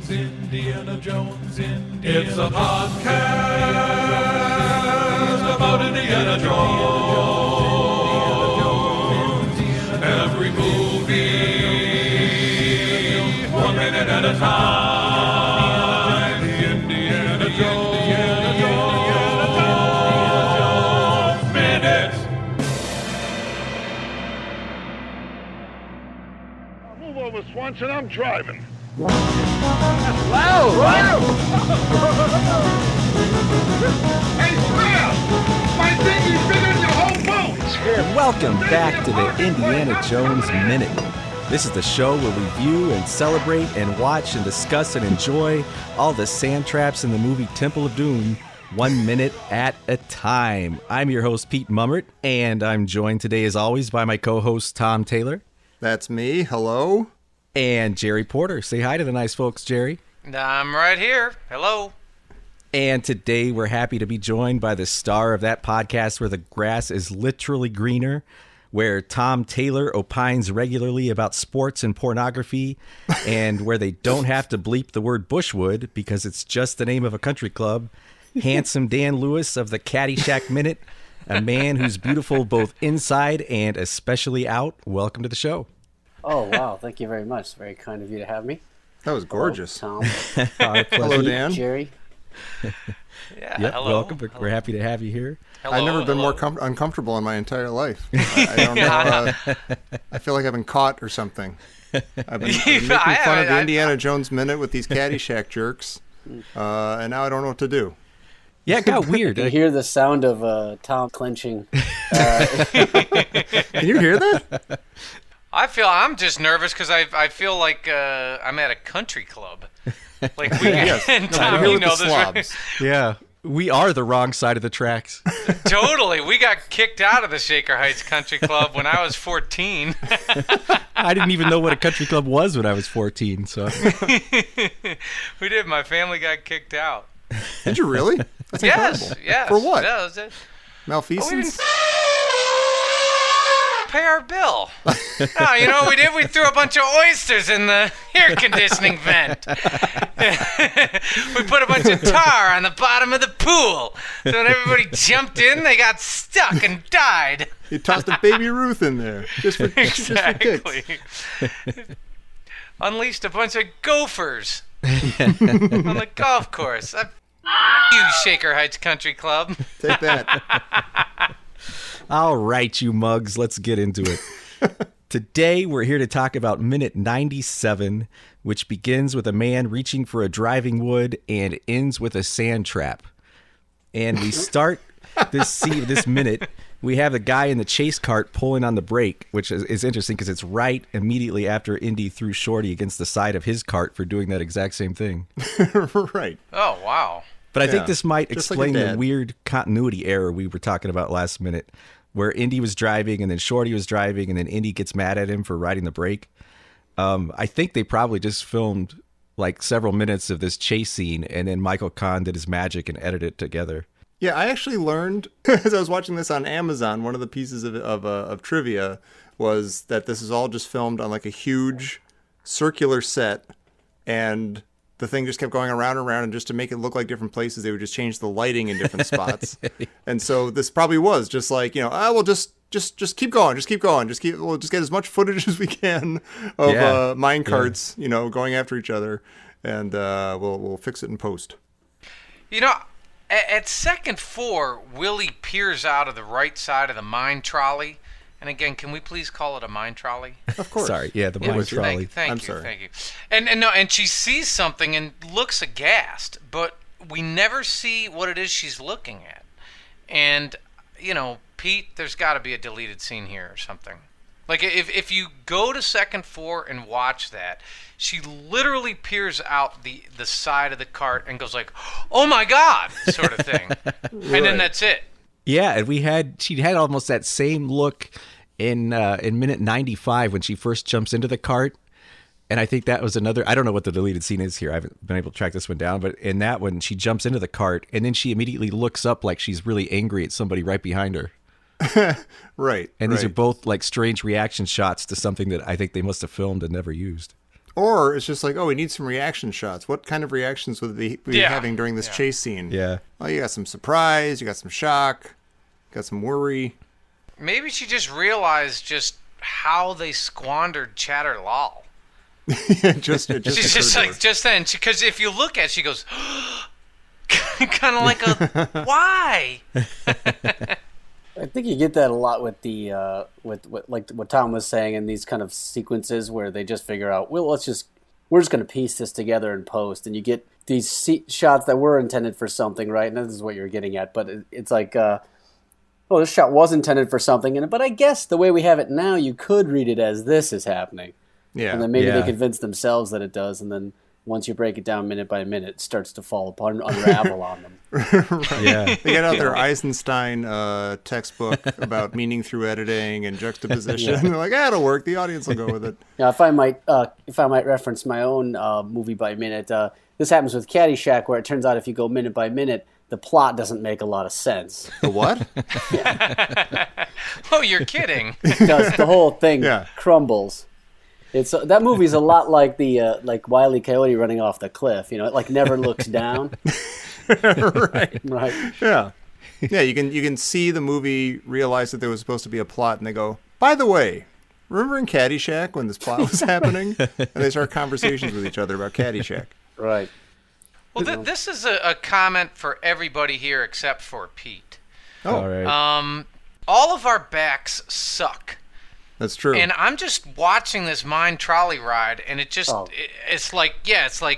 Indiana Jones, Indiana It's a podcast about Indiana Jones. Every movie, 1 minute at a time. Indiana Jones Minute. Move over, Swanson, I'm driving. Wow! Hey, Square! My dinghy's bigger than your whole boat! Welcome back to the Indiana Jones Minute. This is the show where we view and celebrate and watch and discuss and enjoy all the sand traps in the movie Temple of Doom, 1 minute at a time. I'm your host, Pete Mummert, and I'm joined today, as always, by my co-host, Tom Taylor. That's me. Hello. And Jerry Porter. Say hi to the nice folks, Jerry. I'm right here. Hello. And today we're happy to be joined by the star of that podcast where the grass is literally greener, where Tom Taylor opines regularly about sports and pornography, and where they don't have to bleep the word Bushwood because it's just the name of a country club. Handsome Dan Lewis of the Caddyshack Minute, a man who's beautiful both inside and especially out. Welcome to the show. Oh, wow. Thank you very much. Very kind of you to have me. That was gorgeous. Hello, Our Tom. Hello, Dan. Jerry. Yeah, Yep, hello. welcome. Hello. We're happy to have you here. Hello, I've never been hello. more uncomfortable in my entire life. I don't know. I feel like I've been caught or something. I've been making fun of the Indiana Jones Minute with these Caddyshack jerks, and now I don't know what to do. Yeah, it got weird. You hear the sound of Tom clenching. Can you hear that? I'm just nervous because I feel like I'm at a country club. Like we Yes. and No, Tom, we're here you with know the this. slobs. Yeah, we are the wrong side of the tracks. Totally. We got kicked out of the Shaker Heights Country Club when I was 14. I didn't even know what a country club was when I was 14. So We did. My family got kicked out. Did you really? That's incredible. Yes. For what? That was it. Malfeasance? Pay our bill. No, you know what we did? We threw a bunch of oysters in the air conditioning vent. We put a bunch of tar on the bottom of the pool. So when everybody jumped in, they got stuck and died. You tossed a Baby Ruth in there just for kicks. Exactly. Unleashed a bunch of gophers on the golf course. You Shaker Heights Country Club. Take that. all right, you mugs, let's get into it. Today, we're here to talk about minute 97, which begins with a man reaching for a driving wood and ends with a sand trap. And we start this minute. We have the guy in the chase cart pulling on the brake, which is interesting because it's right immediately after Indy threw Shorty against the side of his cart for doing that exact same thing. Right. Oh, wow. But I think Yeah, this might just like explain a the dad. weird continuity error we were talking about last minute, where Indy was driving and then Shorty was driving and then Indy gets mad at him for riding the brake. I think they probably just filmed like several minutes of this chase scene and then Michael Kahn did his magic and edited it together. Yeah, I actually learned as I was watching this on Amazon. One of the pieces of trivia was that this is all just filmed on like a huge circular set, and the thing just kept going around and around. And just to make it look like different places, they would just change the lighting in different spots. And so this probably was just like, we'll just keep going, we'll just get as much footage as we can of mine carts, going after each other, and we'll fix it in post. You know, at second 4, Willie peers out of the right side of the mine trolley. And again, can we please call it a mine trolley? Of course. Sorry, yeah, the mine trolley. Thank you. sorry. And she sees something and looks aghast, but we never see what it is she's looking at. And, Pete, there's got to be a deleted scene here or something. Like, if you go to second 4 and watch that, she literally peers out the side of the cart and goes like, "Oh my God," sort of thing. And then that's it. Yeah, and she had almost that same look in minute 95 when she first jumps into the cart. And I think that was another, I don't know what the deleted scene is here. I haven't been able to track this one down, but in that one, she jumps into the cart and then she immediately looks up like she's really angry at somebody right behind her. Right. And these are both like strange reaction shots to something that I think they must have filmed and never used. Or it's just like, oh, we need some reaction shots. What kind of reactions would we be having during this chase scene? Yeah. Oh, you got some surprise, you got some shock, you got some worry. Maybe she just realized just how they squandered Chatter Lal. It just She's just occurred to like, her. just then, because if you look at it, she goes, kind of like a, why? I think you get that a lot with the with like what Tom was saying in these kind of sequences where they just figure out, well, we're just going to piece this together in post, and you get these shots that were intended for something, right? And this is what you're getting at, but it's like, oh, this shot was intended for something, but I guess the way we have it now, you could read it as this is happening, and then maybe they convince themselves that it does, and then once you break it down minute by minute, it starts to fall apart and unravel on them. Yeah. They get out their Eisenstein textbook about meaning through editing and juxtaposition. And they're like, it'll work. The audience will go with it. Now, if I might reference my own movie by minute, this happens with Caddyshack, where it turns out if you go minute by minute, the plot doesn't make a lot of sense. The what? Oh, you're kidding. Because the whole thing Yeah. crumbles. It's that movie's a lot like the like Wile E. Coyote running off the cliff. You know, it like never looks down. Right. Right. Yeah. Yeah, you can see the movie realize that there was supposed to be a plot, and they go, by the way, remember in Caddyshack when this plot was happening? And they start conversations with each other about Caddyshack. Right. Well, this is a comment for everybody here except for Pete. Oh, All right. All of our backs suck. that's true. And I'm just watching this mine trolley ride, and it just, it's like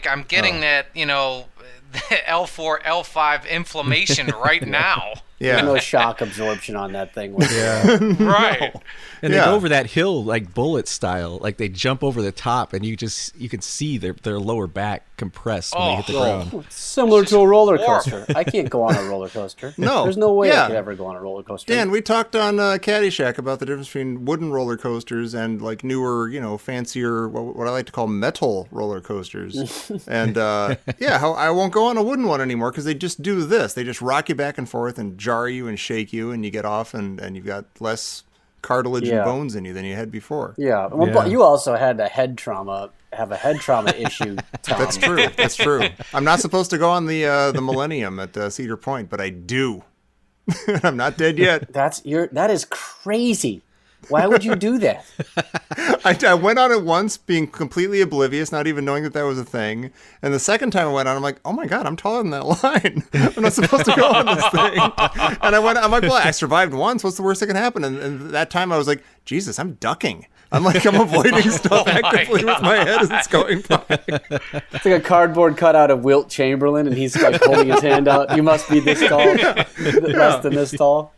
I'm getting that, L4, L5 inflammation right now. Yeah. No shock absorption on that thing. Right. And they Yeah. go over that hill like bullet style, like they jump over the top, and you can see their lower back compressed when they hit the ground. Similar to a roller horrible. coaster. I can't go on a roller coaster. No. There's no way Yeah. I could ever go on a roller coaster. Dan, we talked on Caddyshack about the difference between wooden roller coasters and like newer, fancier, what I like to call metal roller coasters. And how I won't go on a wooden one anymore because they just do this. They just rock you back and forth and jar you and shake you, and you get off and you've got less cartilage and bones in you than you had before. Yeah. Well, but you also had a head trauma issue, Tom. That's true. That's true. I'm not supposed to go on the Millennium at Cedar Point, but I do. I'm not dead yet. That is crazy. Why would you do that? I went on it once being completely oblivious, not even knowing that was a thing. And the second time I went on, I'm like, oh my God, I'm taller than that line. I'm not supposed to go on this thing. And I'm like, well, I survived once. What's the worst that can happen? And that time I was like, Jesus, I'm ducking. I'm avoiding stuff actively with my head as it's going by. It's like a cardboard cutout of Wilt Chamberlain, and he's like holding his hand out. You must be this tall, less than this tall.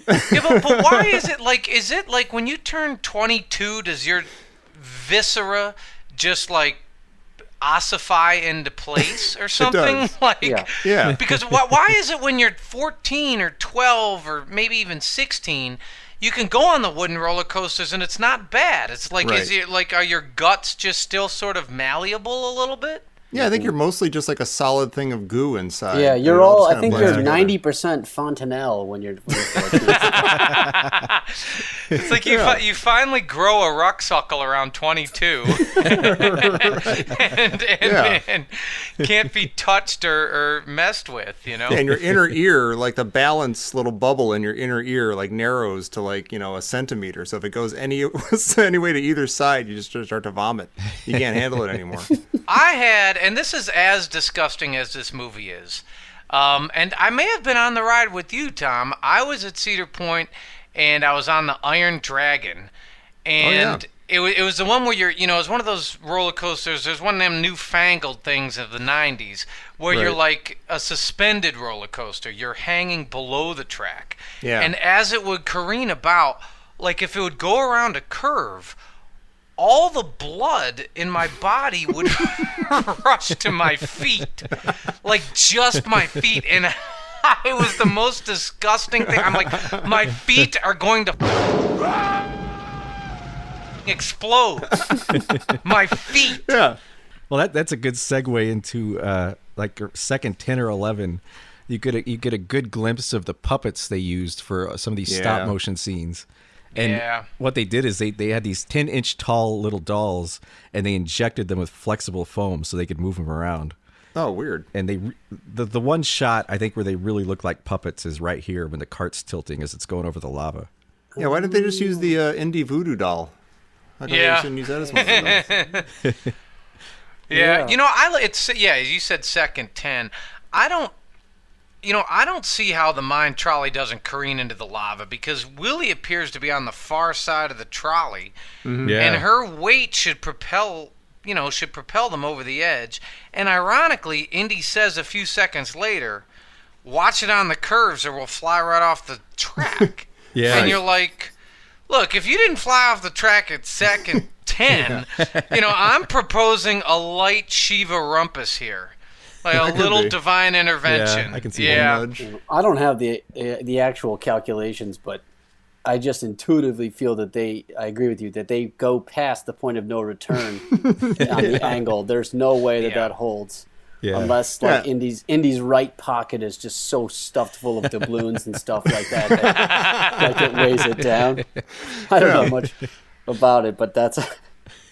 Yeah, but why is it like when you turn 22, does your viscera just like ossify into place or something? does. Like, Yeah. Because why is it when you're 14 or 12 or maybe even 16, you can go on the wooden roller coasters and it's not bad? It's like, Right. is it like, are your guts just still sort of malleable a little bit? Yeah, I think you're mostly just like a solid thing of goo inside. Yeah, And you're it all. just I kinda think blends you're together. 90% Fontanelle when you're 14. It's like you finally grow a rucksuckle around 22 and can't be touched or messed with, And your inner ear, like the balance little bubble in your inner ear, like narrows to like, a centimeter. So if it goes any way to either side, you just start to vomit. You can't handle it anymore. I had, and this is as disgusting as this movie is, and I may have been on the ride with you, Tom. I was at Cedar Point, and I was on the Iron Dragon, and it was the one where it was one of those roller coasters. There's one of them newfangled things of the 90s where you're Right. like a suspended roller coaster. You're hanging below the track. Yeah. And as it would careen about, like if it would go around a curve, all the blood in my body would rush to my feet. Like just my feet. And it was the most disgusting thing. I'm like, my feet are going to explode. My feet. Yeah. Well, that's a good segue into like second 10 or 11. You get a good glimpse of the puppets they used for some of these stop motion scenes, And Yeah. what they did is they had these 10-inch tall little dolls, and they injected them with flexible foam so they could move them around. Oh, weird. And the one shot I think where they really look like puppets is right here when the cart's tilting as it's going over the lava. Yeah, why didn't they just use the indie voodoo doll? How come Yeah. they shouldn't use that as one of the dolls? Yeah. You know, you said second 10. I don't see how the mine trolley doesn't careen into the lava, because Willie appears to be on the far side of the trolley, and her weight should propel them over the edge. And ironically, Indy says a few seconds later, "Watch it on the curves or we'll fly right off the track." Yeah. And you're like, look, if you didn't fly off the track at second 10, I'm proposing a light Shiva rumpus here. Like a That could little be. divine intervention. Yeah, I can see yeah. Nudge. I don't have the actual calculations, but I just intuitively feel that I agree with you, that they go past the point of no return on the angle. There's no way that holds. Yeah. Unless Indy's right pocket is just so stuffed full of doubloons and stuff like that it weighs it down. I don't know much about it, but that's.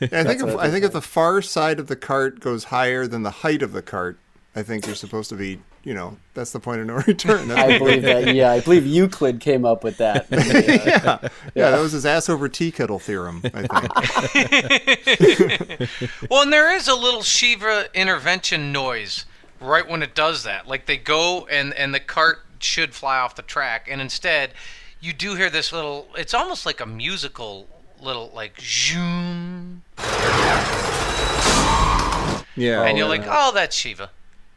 Yeah, I think if the far side of the cart goes higher than the height of the cart, I think you're supposed to be, that's the point of no return. I believe that. Yeah, I believe Euclid came up with that. Yeah, that was his ass over tea kettle theorem, I think. Well, and there is a little Shiva intervention noise right when it does that. Like they go and the cart should fly off the track, and instead you do hear this little, it's almost like a musical little like zoom. Yeah. And you're like, oh, that's Shiva.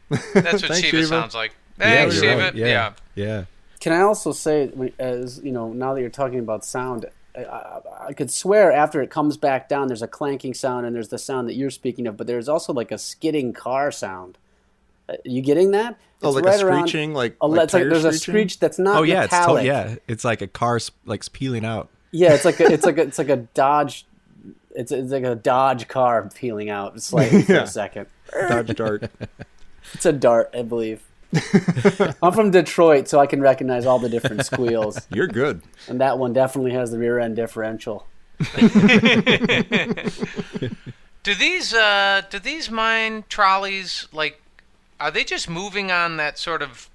That's what Thanks, Shiva Shiva. sounds like. Yeah, Thanks, you're Shiva. right. Yeah. Can I also say, as now that you're talking about sound, I could swear after it comes back down, there's a clanking sound and there's the sound that you're speaking of, but there's also like a skidding car sound. You getting that? Oh, It's like a around- screeching, like it's like tires there's a screeching? screech that's not Oh yeah, metallic. it's like a car like peeling out. Yeah, it's like a Dodge. It's like a Dodge car peeling out slightly for Yeah. a second. Dodge Dart. It's a Dart, I believe. I'm from Detroit, so I can recognize all the different squeals, You're good. and that one definitely has the rear end differential. Do these mine trolleys, like, are they just moving on that sort of,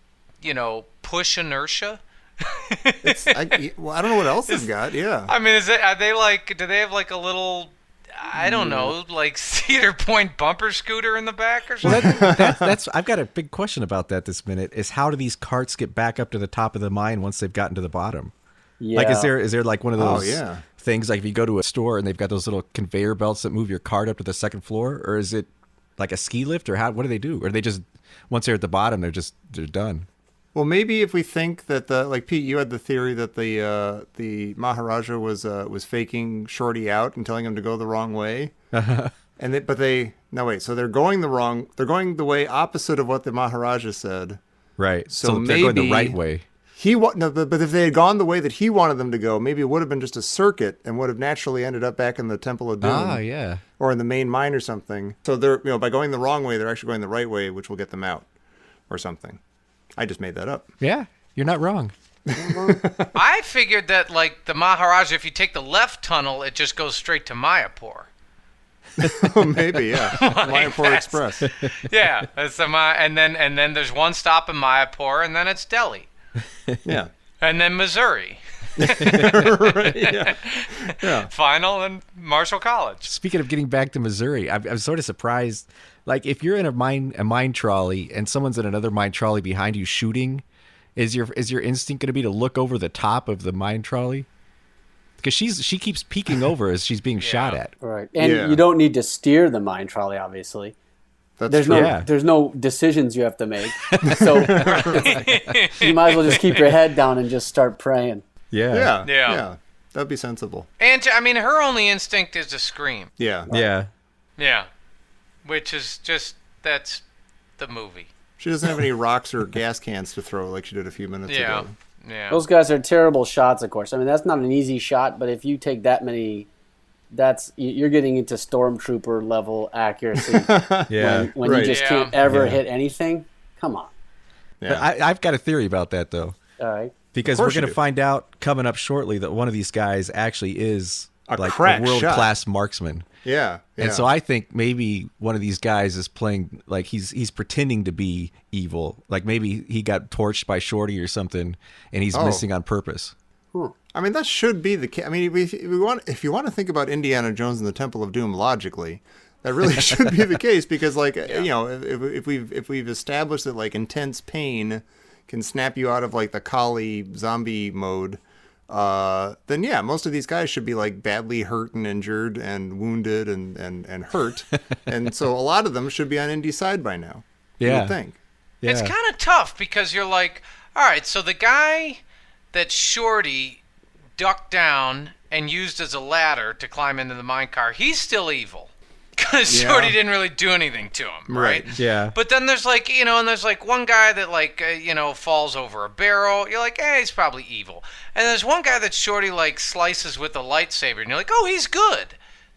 push inertia? I don't know what else they've got. Yeah. I mean, do they have like a little, I don't know, like Cedar Point bumper scooter in the back or something? That's I've got a big question about that this minute. Is how do these carts get back up to the top of the mine once they've gotten to the bottom? Yeah. Like, is there like one of those yeah. things, like if you go to a store and they've got those little conveyor belts that move your cart up to the second floor, or is it like a ski lift, or what do they do? Or they just, once they're at the bottom, they're done? Well, maybe if we think that like Pete, you had the theory that the Maharaja was faking Shorty out and telling him to go the wrong way. So they're going the way opposite of what the Maharaja said. Right. So they're going the maybe- right way. But if they had gone the way that he wanted them to go, maybe it would have been just a circuit and would have naturally ended up back in the Temple of Doom. Ah, yeah. Or in the main mine or something. So they're, by going the wrong way, they're actually going the right way, which will get them out or something. I just made that up. Yeah, you're not wrong. I figured that, like, the Maharaja, if you take the left tunnel, it just goes straight to Mayapur. Oh, maybe, yeah. Mayapur that's- Express. Yeah, that's and then there's one stop in Mayapur, and then it's Delhi, Yeah. and then Missouri, Right, yeah. Yeah. final, and Marshall College. Speaking of getting back to Missouri, I'm sort of surprised. Like, if you're in a mine trolley and someone's in another mine trolley behind you shooting, is your instinct going to be to look over the top of the mine trolley? Because she keeps peeking over as she's being shot at. Right, and Yeah. you don't need to steer the mine trolley, obviously. That's There's true. no there's no decisions you have to make, so you might as well just keep your head down and just start praying. Yeah. Yeah. Yeah. That'd be sensible. And I mean, her only instinct is to scream. Yeah. Yeah. Yeah, which is that's the movie. She doesn't have any rocks or gas cans to throw like she did a few minutes Yeah, ago. yeah. Those guys are terrible shots, of course. I mean, that's not an easy shot, but if you take that many, you're getting into stormtrooper level accuracy. Yeah. when Right. you just Yeah. can't ever Yeah. hit anything. Come on. Yeah. I've got a theory about that, though. All right. Because Of we're course you going to do. find out coming up shortly that one of these guys actually is A like crack a world-class marksman. Yeah. And so I think maybe one of these guys is playing like he's pretending to be evil. Like maybe he got torched by Shorty or something, and he's missing on purpose. I mean, that should be the case. I mean, if you want to think about Indiana Jones and the Temple of Doom logically, that really should be the case because, like, you know, if we've established that like intense pain can snap you out of like the Kali zombie mode, then yeah, most of these guys should be like badly hurt and injured and wounded and hurt, and so a lot of them should be on Indy's side by now. You Yeah. would think. Yeah. It's kind of tough because you're like, all right, so the guy that Shorty ducked down and used as a ladder to climb into the minecar, he's still evil. Because Yeah. Shorty didn't really do anything to him, right? Yeah. But then there's like, you know, and there's like one guy that like, you know, falls over a barrel. You're like, he's probably evil. And there's one guy that Shorty like slices with a lightsaber, and you're like, oh, he's good.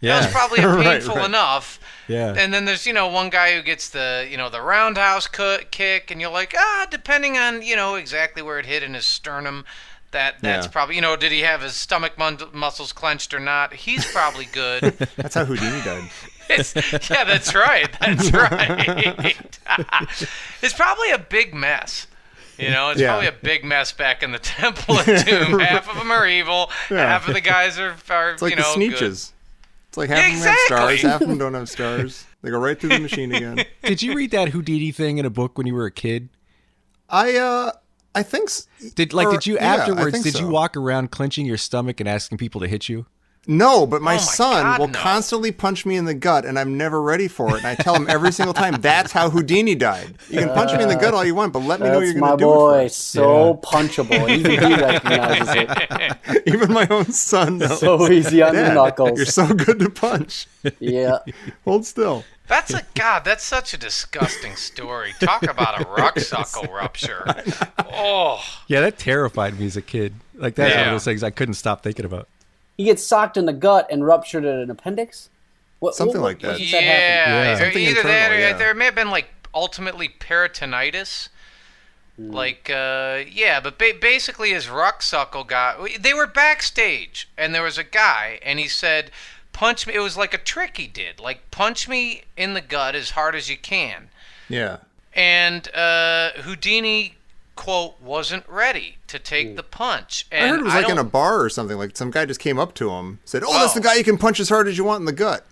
Yeah. That was probably painful Right. enough. Yeah. And then there's, you know, one guy who gets the, you know, the roundhouse kick, and you're like, depending on, you know, exactly where it hit in his sternum, that's Yeah. probably, you know, did he have his stomach muscles clenched or not? He's probably good. That's how Houdini died. Yeah, that's right. That's right. It's probably a big mess. You know, it's Yeah. probably a big mess back in the Temple of Doom. Half of them are evil. Half of the guys are It's like you know, the good. Sneetches. It's like half of them have Exactly. stars, half of them don't have stars. They go right through the machine again. Did you read that Houdini thing in a book when you were a kid? I think. Did you afterwards? Did you walk around clenching your stomach and asking people to hit you? No, but my my son God, will no. constantly punch me in the gut, and I'm never ready for it. And I tell him every single time, that's how Houdini died. You can punch me in the gut all you want, but let me know That's you're my going to do boy. it first. So punchable. Even he recognizes it. Even my own son knows. So easy on the Dad, knuckles. you're so good to punch. Yeah. Hold still. That's such a disgusting story. Talk about a rucksuckle rupture. Oh, Yeah, that terrified me as a kid. Like that's one Yeah. of those things I couldn't stop thinking about. He gets socked in the gut and ruptured an appendix? Something like that. since that happened? yeah. Yeah. Something Either that or internal, yeah. there may have been like ultimately peritonitis. Like, but basically his rucksuckle they were backstage and there was a guy and he said, punch me. It was like a trick he did. Like, punch me in the gut as hard as you can. Yeah. And Houdini, quote, wasn't ready to take the punch. And I heard it was like in a don't- bar or something. Like some guy just came up to him, said, "Oh, that's the guy you can punch as hard as you want in the gut,"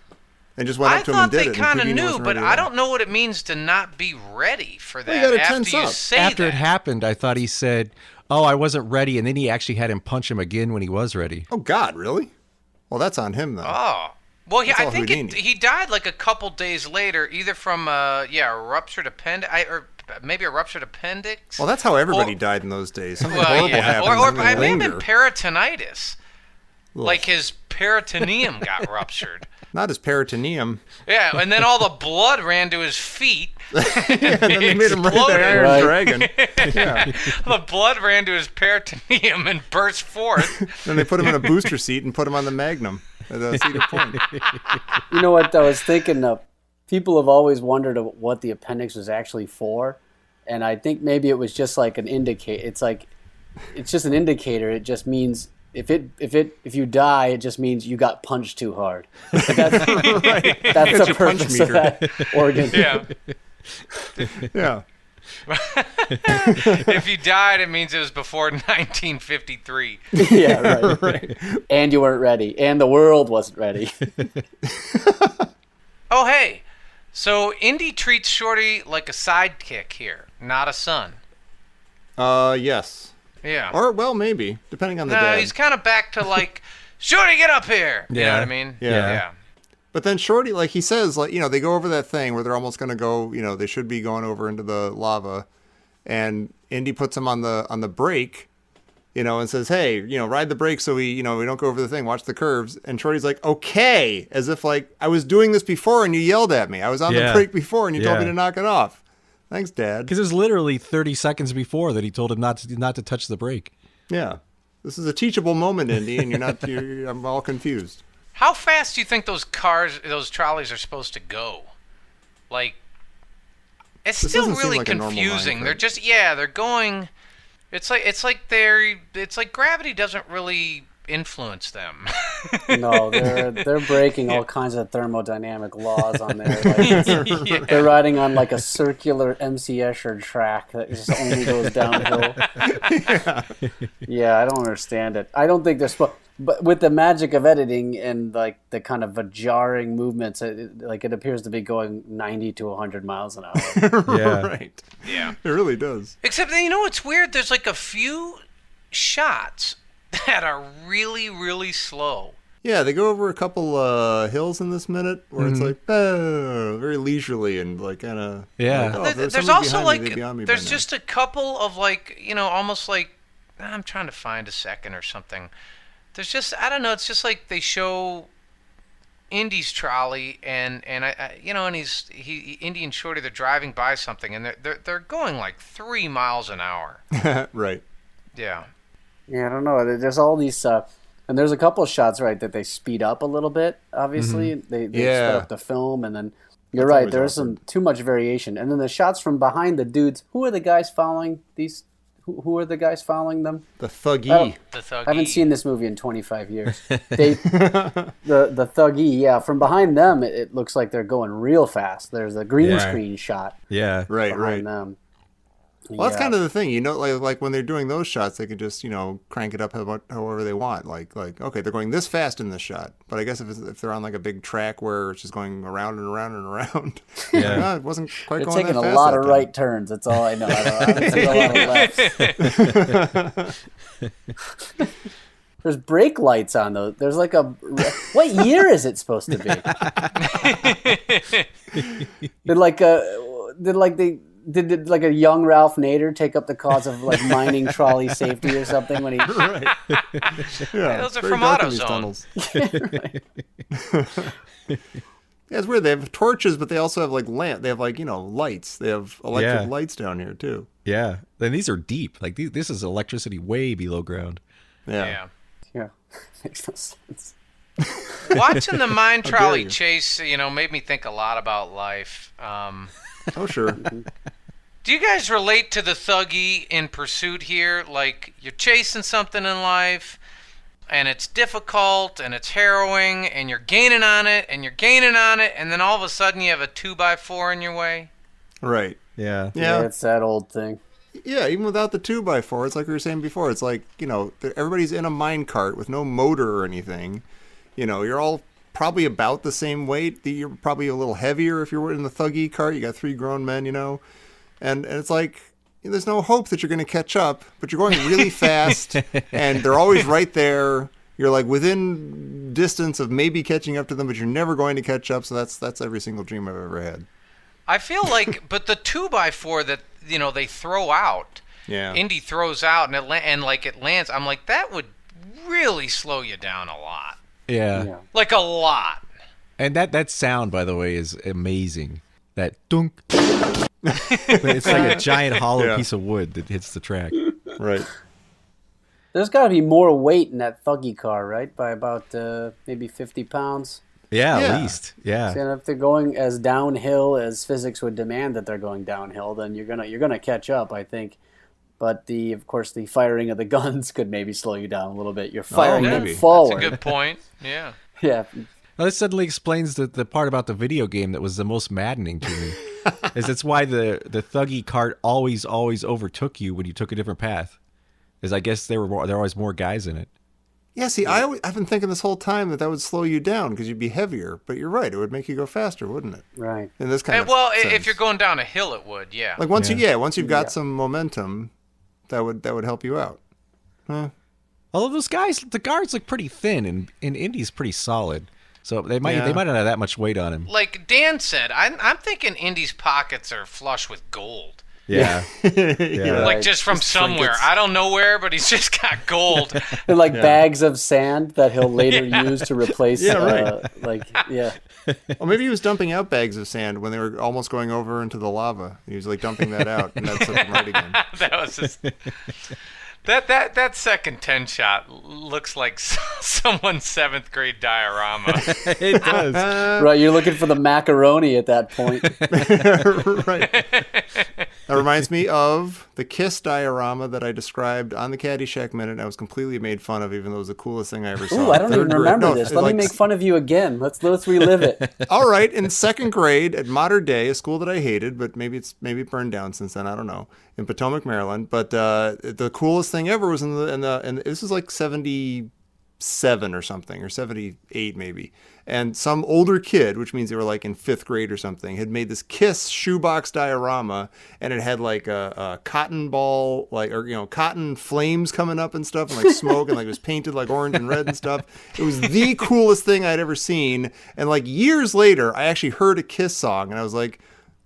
and just went I up to him and thought did they it. and kind of Houdini knew, wasn't but ready I to- don't know what it means to not be ready for that you gotta after tense you up. say After that. it happened, I thought he said, "Oh, I wasn't ready," and then he actually had him punch him again when he was ready. Oh God, really? Well, that's on him then. Oh. Well, That's I all think Houdini. he died like a couple days later, either from a ruptured appendix, or maybe a ruptured appendix. Well, that's how everybody Or- died in those days. Something Well, horrible yeah. happens. Or and it they may have been linger. peritonitis. Like his peritoneum got ruptured. Not his peritoneum. Yeah, and then all the blood ran to his feet. And then they made him ride the Exploded. Iron Right. Dragon. Yeah. The blood ran to his peritoneum and burst forth. Then they put him in a booster seat and put him on the Magnum at Cedar Point. You know what I was thinking of? People have always wondered what the appendix was actually for, and I think maybe it was just like an indicator. It's just an indicator. It just means if you die, it just means you got punched too hard. That's that's the your punch purpose of meter. that organ. Yeah. Yeah. If you died, it means it was before 1953. Yeah, right. And you weren't ready, and the world wasn't ready. Oh, hey. So Indy treats Shorty like a sidekick here, not a son. Yes. Yeah. Or, well, maybe. Depending on the No, dad. he's kind of back to like, Shorty, get up here. You know Yeah. what I mean? Yeah. But then Shorty, like he says, like, you know, they go over that thing where they're almost going to go, you know, they should be going over into the lava. And Indy puts him on the brake, you know, and says, hey, you know, ride the brake so we don't go over the thing, watch the curves. And Shorty's like, okay, as if like, I was doing this before and you yelled at me. I was on the Yeah. brake before and you told me Yeah. to knock it off. Thanks, Dad. Because it was literally 30 seconds before that he told him not to touch the brake. Yeah. This is a teachable moment, Indy, and I'm all confused. How fast do you think those trolleys are supposed to go? Like, it's This still doesn't seem really like a normal line confusing. for They're it. just, they're going It's like gravity doesn't really influence them. No, they're breaking all kinds of thermodynamic laws on there. Like Yeah. they're riding on like a circular MC Escher track that just only goes downhill. Yeah, I don't understand it. I don't think they're supposed. But with the magic of editing and like the kind of jarring movements, it appears to be going 90 to 100 miles an hour. Yeah. Right. Yeah. It really does. Except, you know what's weird? There's like a few shots that are really, really slow. Yeah, they go over a couple hills in this minute where it's like, very leisurely and like kind of. Yeah. Like, oh, if There's somebody also behind me, like, they'd be on me by there's now. just a couple of like, almost like, I'm trying to find a second or something. There's just, I don't know, it's just like they show Indy's trolley and Indy and Shorty, they're driving by something and they're going like 3 miles an hour. Right. Yeah. Yeah, I don't know. There's all these, and there's a couple of shots, right, that they speed up a little bit. Obviously, they speed up the film, and then you're That's right. always There's awkward. some too much variation, and then the shots from behind the dudes. Who are the guys following these? Who are the guys following them? The thuggy. Oh, The thuggy. I haven't seen this movie in 25 years. The thuggy, yeah. From behind them, it looks like they're going real fast. There's a green Yeah. screen shot Yeah. Right, behind right. them. Well, that's kind of the thing, like when they're doing those shots, they could just, crank it up however they want. Like, okay, they're going this fast in this shot, but I guess if they're on like a big track where it's just going around and around and around, Yeah. it wasn't quite They're going taking that a fast lot that of time. right turns. That's all I know. I haven't seen a lot of lefts. There's brake lights on those. There's like a. What year is it supposed to be? Did like a young Ralph Nader take up the cause of like mining trolley safety or something when he? Right. Yeah, those are very from dark in these AutoZone. tunnels. Yeah, it's weird. They have torches, but they also have like They have like lights. They have electric Yeah. lights down here too. Yeah. Then these are deep. Like this is electricity way below ground. Yeah. Yeah, makes no sense. Watching the mine dare trolley you. chase, made me think a lot about life. Oh sure. Do you guys relate to the thuggy in Pursuit here? Like, you're chasing something in life, and it's difficult, and it's harrowing, and you're gaining on it, and you're gaining on it, and then all of a sudden you have a 2x4 in your way? Right. Yeah. Yeah, Yeah. it's that old thing. Yeah, even without the 2x4, it's like we were saying before. It's like, everybody's in a mine cart with no motor or anything. You're all probably about the same weight. You're probably a little heavier if you're in the thuggy cart. You got 3 grown men, And it's like, there's no hope that you're going to catch up, but you're going really fast, and they're always right there. You're like within distance of maybe catching up to them, but you're never going to catch up. So that's every single dream I've ever had. I feel like, but the 2x4 that, they throw out, Yeah. Indy throws out, and it lands, I'm like, that would really slow you down a lot. Yeah. Yeah. Like, a lot. And that sound, by the way, is amazing. That dunk. It's like a giant hollow Yeah. piece of wood that hits the track. Right. There's got to be more weight in that thuggy car, right? By about maybe 50 pounds. Yeah, Yeah. at least. Yeah. And if they're going as downhill as physics would demand that they're going downhill, then you're gonna catch up, I think. But of course, the firing of the guns could maybe slow you down a little bit. You're firing them maybe. forward. That's a good point. Yeah. Yeah. Now, this suddenly explains the part about the video game that was the most maddening to me. Is it's why the thuggy cart always overtook you when you took a different path. Is I guess there were always more guys in it. Yeah, see, I've been thinking this whole time that would slow you down because you'd be heavier. But you're right; it would make you go faster, wouldn't it? Right. In this kind of Well, sense. if you're going down a hill, it would, yeah. like once Yeah. once you've got some momentum, that would help you out. Although those guys, the guards look pretty thin, and Indy's pretty solid. So they might Yeah. not have that much weight on him. Like Dan said, I'm thinking Indy's pockets are flush with gold. Yeah. Yeah. Like Right. just from Just somewhere. trinkets. I don't know where, but he's just got gold. They're like bags of sand that he'll later use to replace. Yeah, right. Yeah. Well, maybe he was dumping out bags of sand when they were almost going over into the lava. He was like dumping that out, and that set them right again. That was just... That second 10 shot looks like someone's 7th grade diorama. It does. Right. You're looking for the macaroni at that point. Right. That reminds me of the Kiss diorama that I described on the Caddyshack Minute. And I was completely made fun of, even though it was the coolest thing I ever saw. Ooh, I don't even Third grade. remember No, this. it Let me like- make fun of you again. Let's relive it. All right, in second grade at Modern Day, a school that I hated, but maybe it burned down since then. I don't know. In Potomac, Maryland. But the coolest thing ever was and this is like 77 or something, or 78 maybe. And some older kid, which means they were like in fifth grade or something, had made this Kiss shoebox diorama, and it had like a cotton ball, like, or, cotton flames coming up and stuff, and like smoke, and like it was painted like orange and red and stuff. It was the coolest thing I'd ever seen. And like years later, I actually heard a Kiss song, and I was like,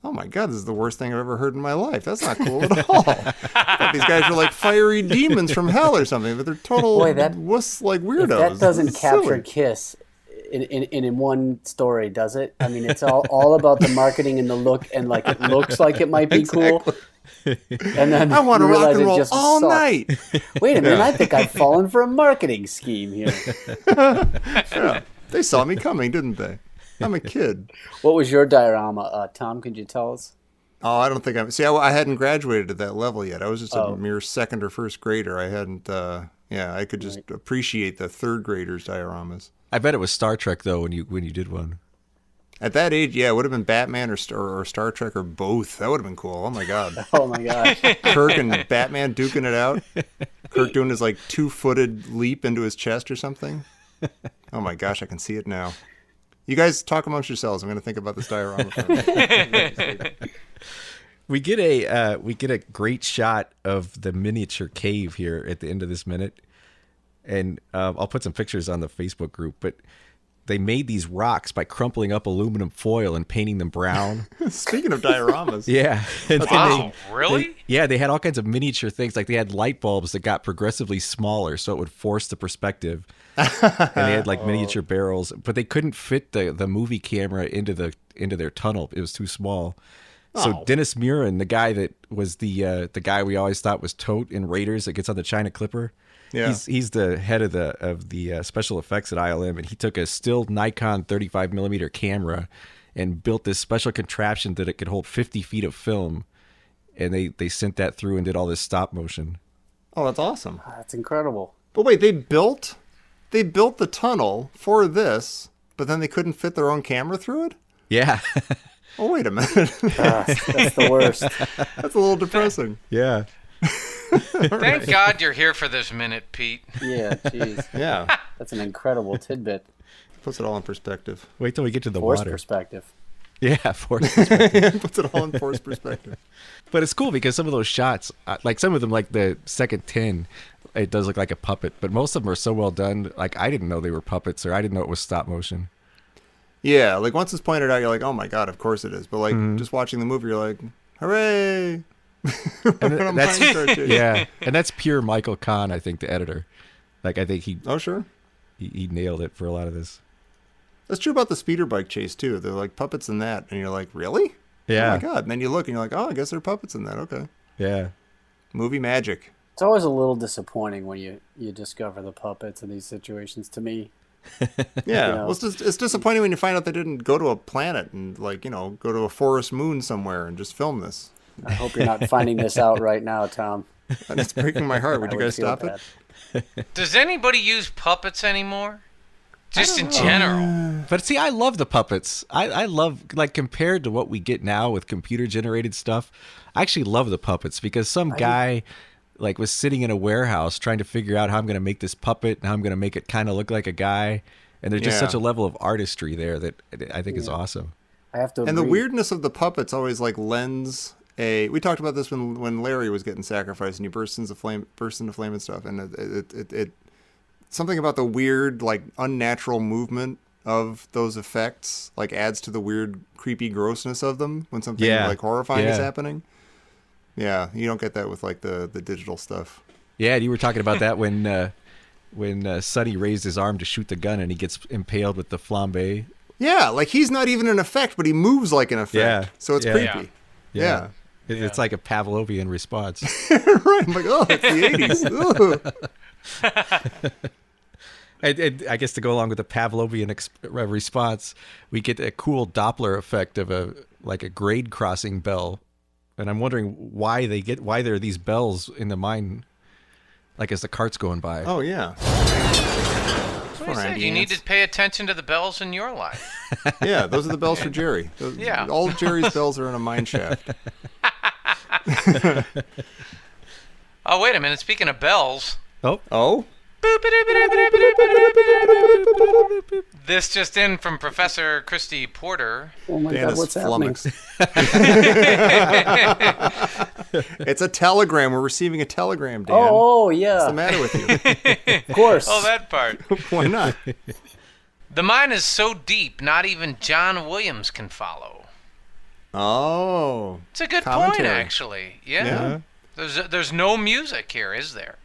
oh my God, this is the worst thing I've ever heard in my life. That's not cool at all. I thought these guys were like fiery demons from hell or something, but they're total wuss, like weirdos. If that doesn't It's capture silly. Kiss in one story, does it? I mean, it's all about the marketing and the look, and like it looks like it might be cool. And then I want to you rock realize and it roll just all sucks. night. Wait a minute, I think I've fallen for a marketing scheme here. Yeah. They saw me coming, didn't they? I'm a kid. What was your diorama, Tom? Could you tell us? Oh, I don't think I hadn't graduated at that level yet. I was just a mere second or first grader. I hadn't, I could just appreciate the third graders' dioramas. I bet it was Star Trek though when you did one. At that age, yeah, it would have been Batman or Star Trek or both. That would have been cool. Oh my God. Oh my gosh. Kirk and Batman duking it out. Kirk doing his like 2-footed leap into his chest or something. Oh my gosh, I can see it now. You guys talk amongst yourselves. I'm going to think about this diorama for a minute. We get a great shot of the miniature cave here at the end of this minute, and I'll put some pictures on the Facebook group. But they made these rocks by crumpling up aluminum foil and painting them brown. Speaking of dioramas. Yeah. And Wow, really? they had all kinds of miniature things. Like they had light bulbs that got progressively smaller, so it would force the perspective. And they had like miniature barrels, but they couldn't fit the movie camera into their tunnel. It was too small. So Dennis Murin, the guy that was the guy we always thought was Tote in Raiders that gets on the China Clipper. Yeah. He's the head of the special effects at ILM, and he took a still Nikon 35mm camera and built this special contraption that it could hold 50 feet of film, and they sent that through and did all this stop motion. Oh, that's awesome. That's incredible. But wait, they built the tunnel for this, but then they couldn't fit their own camera through it? Yeah. Oh, wait a minute. That's the worst. That's a little depressing. Yeah. Thank God you're here for this minute, Pete. Yeah, jeez. Yeah. That's an incredible tidbit. Puts it all in perspective. Wait till we get to the Forced water. perspective. Yeah, forced. Puts it all in forced perspective. But it's cool because some of those shots, like some of them, like the second 10, it does look like a puppet. But most of them are so well done. Like I didn't know they were puppets, or I didn't know it was stop motion. Yeah, like once it's pointed out, you're like, oh my God, of course it is. But like just watching the movie, you're like, hooray. And yeah, and that's pure Michael Kahn, I think, the editor. Like I think Oh, sure. he nailed it for a lot of this. That's true about the speeder bike chase, too. They're like puppets in that. And you're like, really? Yeah. Oh my God. And then you look and you're like, oh, I guess they're puppets in that. Okay. Yeah. Movie magic. It's always a little disappointing when you discover the puppets in these situations, to me. Yeah. You know. Well, it's disappointing when you find out they didn't go to a planet and like, go to a forest moon somewhere and just film this. I hope you're not finding this out right now, Tom. And it's breaking my heart. Would I you guys feel stop bad. it? Does anybody use puppets anymore? Just in general. But see, I love the puppets. I love, like, compared to what we get now with computer generated stuff, I actually love the puppets because some guy like was sitting in a warehouse trying to figure out how I'm going to make this puppet and how I'm going to make it kind of look like a guy. And there's just Yeah. such a level of artistry there that I think is awesome. I have to And the agree. weirdness of the puppets always like lends a. We talked about this when Larry was getting sacrificed and he burst into flame and stuff. And it something about the weird, like unnatural movement of those effects like adds to the weird, creepy grossness of them when something like horrifying is happening. Yeah, you don't get that with like the digital stuff. Yeah, you were talking about that when Sonny raised his arm to shoot the gun and he gets impaled with the flambe. Yeah, like he's not even an effect, but he moves like an effect. Yeah. So it's Yeah. creepy. Yeah. It's like a Pavlovian response. Right. I'm like, oh, it's the 80s. And I guess to go along with the Pavlovian response, we get a cool Doppler effect of a grade crossing bell and I'm wondering why there are these bells in the mine, like as the cart's going by. Oh yeah. What I said, you need to pay attention to the bells in your life. Yeah, those are the bells for Jerry. Yeah. All of Jerry's bells are in a mine shaft. Oh, wait a minute. Speaking of bells. Oh? This just in from Professor Christy Porter. Oh my Dan God, is what's happening? flummoxed. It's a telegram. We're receiving a telegram, Dan. Oh, yeah. What's the matter with you? Of course. Oh, that part. Why not? The mine is so deep, not even John Williams can follow. Oh. It's a good Commentary. point, actually. Yeah. Yeah. There's no music here, is there?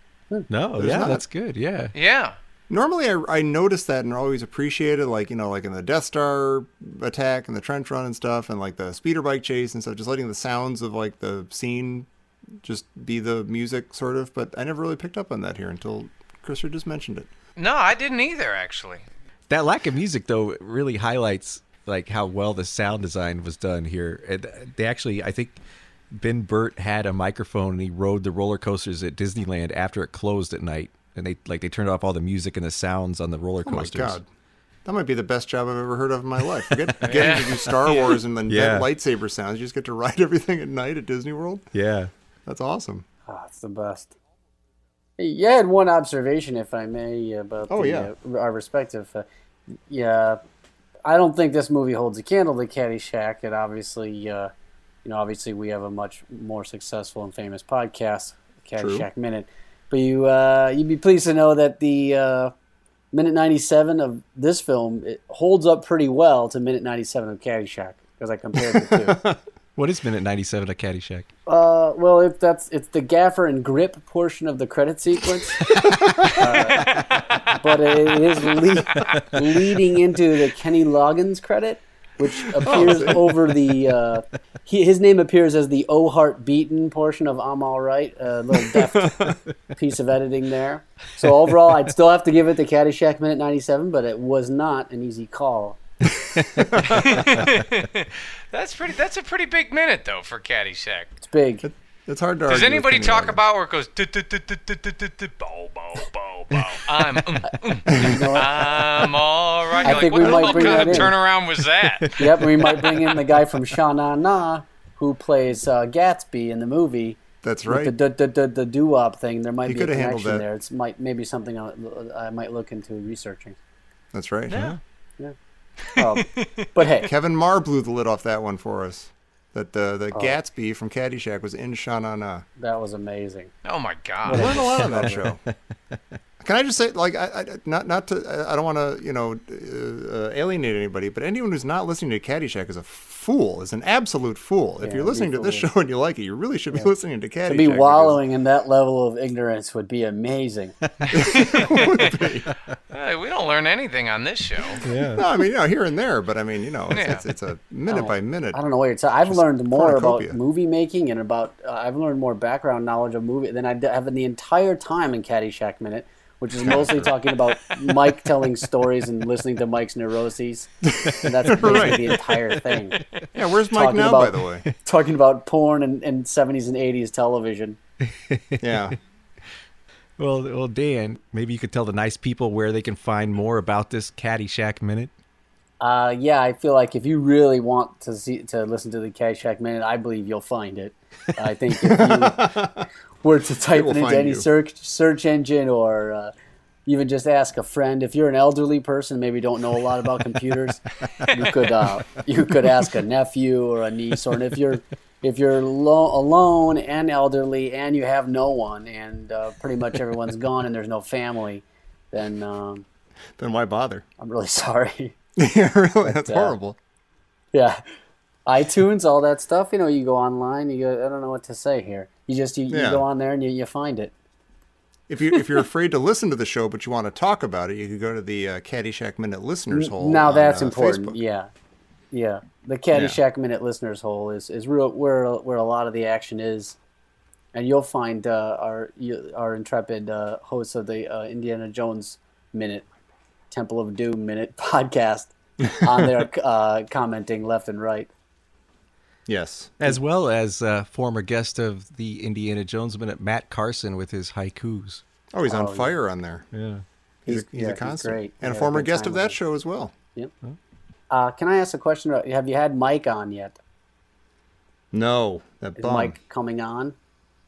No, There's yeah, not. that's good. Yeah. Yeah. Normally, I notice that and always appreciate it, like, like in the Death Star attack and the trench run and stuff, and like the speeder bike chase and stuff, just letting the sounds of like the scene just be the music, sort of. But I never really picked up on that here until Christopher just mentioned it. No, I didn't either, actually. That lack of music, though, really highlights like how well the sound design was done here. And they actually, I think, Ben Burt had a microphone and he rode the roller coasters at Disneyland after it closed at night, and they turned off all the music and the sounds on the roller Oh my coasters. God. That might be the best job I've ever heard of in my life. Forget getting to do Star Wars and then Yeah. lightsaber sounds. You just get to ride everything at night at Disney World. Yeah. That's awesome. It's the best. Yeah, I had one observation, if I may, about our respective. Yeah, I don't think this movie holds a candle to Caddyshack. It obviously, obviously we have a much more successful and famous podcast, Caddyshack Minute. But you'd be pleased to know that the minute 97 of this film, it holds up pretty well to minute 97 of Caddyshack, because I compared the two. What is minute 97 of Caddyshack? Well, it's the gaffer and grip portion of the credit sequence, but it is leading into the Kenny Loggins credit, which appears over the. His name appears as the "Oh Heart Beaten" portion of "I'm All Right." A little deft piece of editing there. So overall, I'd still have to give it to Caddyshack minute 97, but it was not an easy call. That's a pretty big minute though for Caddyshack. It's big. It's hard to Does argue with anybody Kenny talk Loggins. about where it goes bow bow bow bow? I'm all right. I You're think like, we what might bring kind that of in. turnaround was that? Yep, we might bring in the guy from Sha Na Na, who plays Gatsby in the movie. That's right. With the doo-wop thing, there might He be a could have handled connection that. there. It's maybe something I might look into researching. That's right. Yeah. But hey, Kevin Marr blew the lid off that one for us. That the Gatsby from Caddyshack was in Sha Na Na. that was amazing. Oh my I God. learned a lot on that show. Can I just say, like, I not to, I don't want to, alienate anybody, but anyone who's not listening to Caddyshack is a fool, is an absolute fool. If Yeah, you're be listening to this foolish. show and you like it, you really should be listening to Caddyshack. To be wallowing in that level of ignorance would be amazing. Hey, we don't learn anything on this show. Yeah. No, I mean, here and there, but I mean, Yeah. it's a minute by minute. I don't know what you're talking. I've learned more cornucopia. about movie making and about. I've learned more background knowledge of movie than I have in the entire time in Caddyshack Minute, which is mostly talking about Mike telling stories and listening to Mike's neuroses. And that's basically the entire thing. Yeah, where's Mike Talking now, about- by the way? Talking about porn and 70s and 80s television. Yeah. Well, Dan, maybe you could tell the nice people where they can find more about this Caddyshack Minute. Yeah, I feel like if you really want to listen to the Caddyshack Minute, I believe you'll find it. I think if you were to type will it into find any you. search engine or even just ask a friend, if you're an elderly person, maybe don't know a lot about computers, you could ask a nephew or a niece, or if you're alone and elderly and you have no one and pretty much everyone's gone and there's no family, then Then why bother? I'm really sorry. Yeah, really, that's horrible. Yeah. iTunes, all that stuff, you go online, I don't know what to say here. You go on there and you find it. If you're afraid to listen to the show but you want to talk about it, you could go to the Caddyshack Minute Listeners Hole. Now on, that's important. Facebook. Yeah. The Caddyshack Minute Listeners Hole is real where a lot of the action is. And you'll find our intrepid hosts of the Indiana Jones Minute, Temple of Doom Minute podcast on there commenting left and right. Yes. As well as former guest of the Indiana Jones Minute, Matt Carson, with his haikus. Oh, he's on Oh, fire on there. Yeah. He's Yeah, a he's constant. great. And a Yeah, former good guest time of with that him. show as well. Yep. Can I ask a question? Have you had Mike on yet? No, that Is bum. Mike coming on?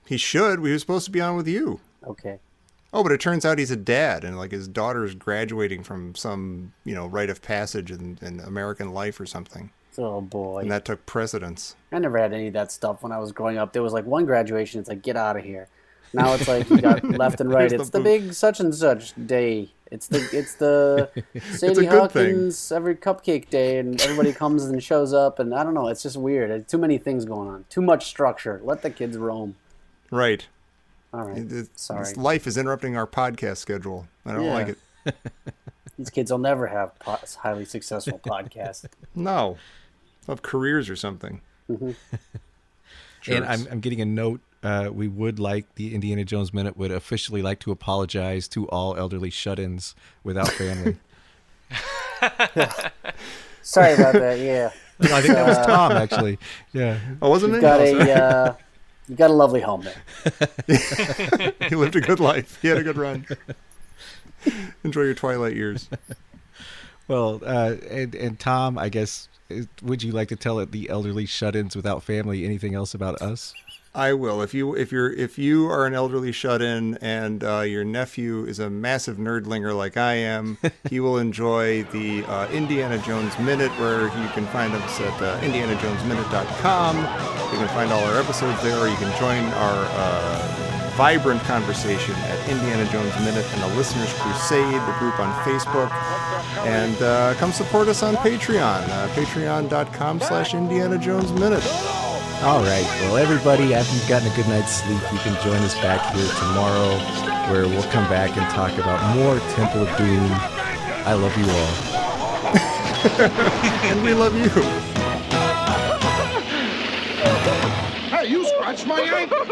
He should. We were supposed to be on with you. Okay. Oh, but it turns out he's a dad, and like his daughter's graduating from some, rite of passage in American life or something. Oh boy. And that took precedence. I never had any of that stuff when I was growing up. There was like one graduation. It's like, get out of here. Now it's like you got left and right. Here's It's the the big such and such day. It's the Sadie a good thing. Hawkins every cupcake day, and everybody comes and shows up, and I don't know. It's just weird. Too many things going on. Too much structure. Let the kids roam. Right. All right. Sorry. This life is interrupting our podcast schedule. I don't Yeah. like it. These kids will never have highly successful podcasts. No. They'll have careers or something. And Jerks. I'm getting a note. We would like the Indiana Jones Minute would officially like to apologize to all elderly shut-ins without family. Sorry about that. Yeah. No, I think that was Tom, actually. Yeah. Oh, wasn't You've it? got No, sorry. you got a lovely home there. He lived a good life. He had a good run. Enjoy your twilight years. Well, and Tom, I guess, would you like to tell the elderly shut-ins without family anything else about us? I will. If you are an elderly shut-in and your nephew is a massive nerdlinger like I am, he will enjoy the Indiana Jones Minute, where you can find us at indianajonesminute.com. You can find all our episodes there, or you can join our vibrant conversation at Indiana Jones Minute and the Listeners Crusade, the group on Facebook. And come support us on Patreon, patreon.com/Indiana Jones Minute. All right. Well, everybody, after you've gotten a good night's sleep, you can join us back here tomorrow, where we'll come back and talk about more Temple of Doom. I love you all. And we love you. Hey, you scratched my ankle.